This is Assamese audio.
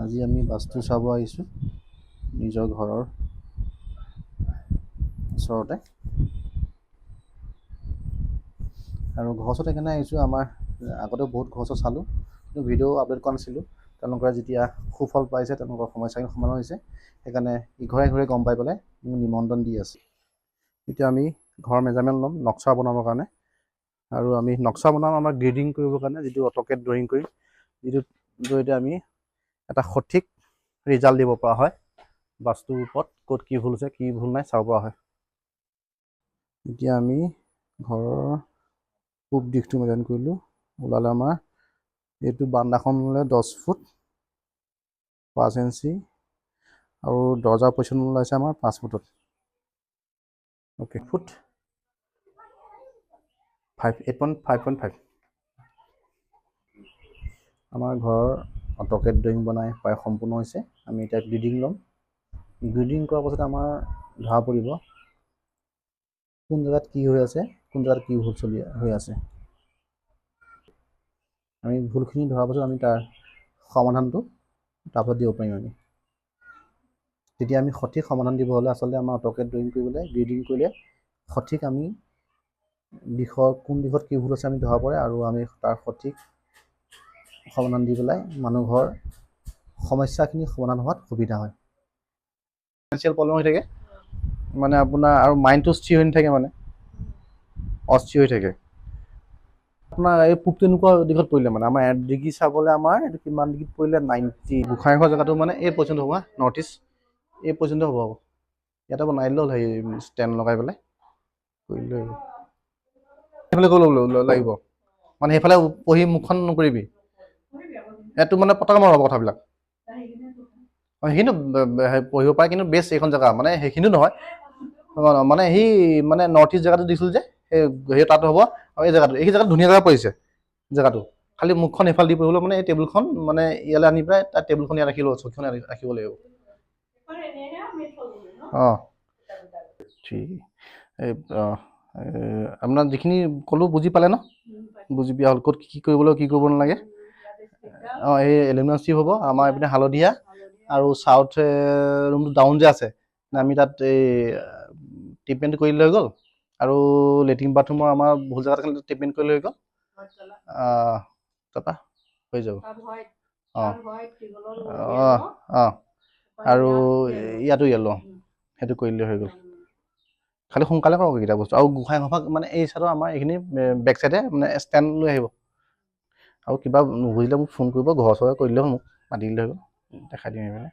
আজি আমি বাস্তু চাব আহিছোঁ নিজৰ ঘৰৰ ওচৰতে আৰু ঘৰ ওচৰত সেইকাৰণে আহিছোঁ। আমাৰ আগতে বহুত ঘৰ ওচৰ চালোঁ, কিন্তু ভিডিঅ' আপলোড কৰা নাছিলোঁ। তেওঁলোকে যেতিয়া সুফল পাইছে, তেওঁলোকৰ সমস্যাখিনি সমাধান হৈছে, সেইকাৰণে ইঘৰে সিঘৰে গম পাই পেলাই মোক নিমন্ত্ৰণ দি আছে। এতিয়া আমি ঘৰৰ মেজাৰমেণ্ট ল'ম নক্সা বনাবৰ কাৰণে, আৰু আমি নক্সা বনাম আমাৰ গ্ৰেডিং কৰিবৰ কাৰণে, যিটো অট'কেড ড্ৰয়িং কৰি, যিটো জৰিয়তে আমি এটা সঠিক ৰিজাল্ট দিব পৰা হয়, বাস্তুৰ ওপৰত ক'ত কি ভুল হৈছে কি ভুল নাই চাব পৰা হয়। এতিয়া আমি ঘৰৰ পূব দিশটো মেজাৰমেণ্ট কৰিলোঁ, ওলালে আমাৰ এইটো বাৰান্দাখন ওলালে 10 ফুট 5 ইঞ্চি, আৰু দৰ্জাৰ পজিশ্যন ওলাইছে আমাৰ 5 ফুটত। Okay, foot 8.5. আমাৰ ঘৰৰ অট'কেড ড্ৰয়িং বনাই প্ৰায় সম্পূৰ্ণ হৈছে। আমি এতিয়া গ্ৰেডিং ল'ম। গ্ৰেডিং কৰাৰ পাছত আমাৰ ধৰা পৰিব কোন জেগাত কি হৈ আছে, কোন জেগাত কি ভুল হৈ আছে। আমি ভুলখিনি ধৰাৰ পাছত আমি তাৰ সমাধানটো তাৰপাছত দিব পাৰিম। আমি তেতিয়া আমি সঠিক সমাধান দিব হ'লে আচলতে আমাৰ অট'কেড ড্ৰয়িং কৰিবলৈ গ্ৰেডিং কৰিলে সঠিক আমি কোন দিশত কি ভুল আছে আমি ধৰা পৰে, আৰু আমি তাৰ সঠিক সমাধান দি পেলাই মানুহৰ সমস্যাখিনি সমাধান হোৱাত সুবিধা হয়। ফাইনেন্সিয়েল প্ৰব্লেম হৈ থাকে মানে আপোনাৰ, আৰু মাইণ্ডটো স্থিৰ হৈ নাথাকে, মানে অস্থিৰ হৈ থাকে। আপোনাৰ এই পূবটো এনেকুৱা দিশত পৰিলে, মানে আমাৰ ডিগ্ৰী চাবলৈ আমাৰ এইটো কিমান ডিগ্ৰীত পৰিলে 90। গোঁসাই ঘৰ জেগাটো মানে এই পৰ্যন্ত হ'ব, নৰ্থ ইষ্ট এই পৰ্যন্ত হ'ব। ইয়াতে বনাই দিলেও হেৰি ষ্টেণ্ড লগাই পেলাই কৰিলে সেইফালে লাগিব, মানে সেইফালে পঢ়ি মুখখন নকৰিবি, ইয়াতো মানে পটকে মৰাব কথাবিলাক। সেইখিনিও পঢ়িব পাৰে, কিন্তু বেষ্ট এইখন জেগা, মানে সেইখিনিও নহয়, মানে সি মানে নৰ্থ ইষ্ট জেগাটো দিছিল যে সেই তাতো হ'ব। আৰু এই জেগাটো ধুনীয়া জেগা পৰিছে জেগাটো, খালি মুখখন এইফালে দি পঢ়িবলৈ, মানে এই টেবুলখন মানে ইয়ালৈ আনি পেলাই তাত টেবুলখন ইয়াত ৰাখিব, চকীখন ৰাখিব লাগিব। অঁ, এই আপোনাৰ যিখিনি ক'লোঁ বুজি পালে ন? বুজি পোৱা হ'ল ক'ত কি কৰিব লাগিব, কি কৰিব নালাগে। অঁ, এই এলুমিনিয়াম ষ্ট্ৰিপ হ'ব আমাৰ এইপিনে হালধীয়া, আৰু চাউথ ৰুমটো ডাউন যে আছে, আমি তাত এই ট্ৰিটমেণ্ট কৰিলে হৈ গ'ল। আৰু লেট্ৰিন বাথৰুমৰ আমাৰ ভুল জেগাত ট্ৰিটমেণ্ট কৰিলে হৈ গ'ল। তাৰপৰা হৈ যাব। অঁ অঁ অঁ, আৰু ইয়াতো য়েল্লো, সেইটো কৰিলে হৈ গ'ল। খালি সোনকালে কৰক এইকেইটা বস্তু। আৰু গোঁসাই ঘৰ মানে এই চাইডৰ আমাৰ এইখিনি বেক চাইডে মানে ষ্টেণ্ড লৈ আহিব। আৰু কিবা নুবুজিলে মোক ফোন কৰিব, ঘৰ চৰে কৰি দিলেও মোক মাতি দিলে হৈ গ'ল, দেখাই দিম এইবিলাক।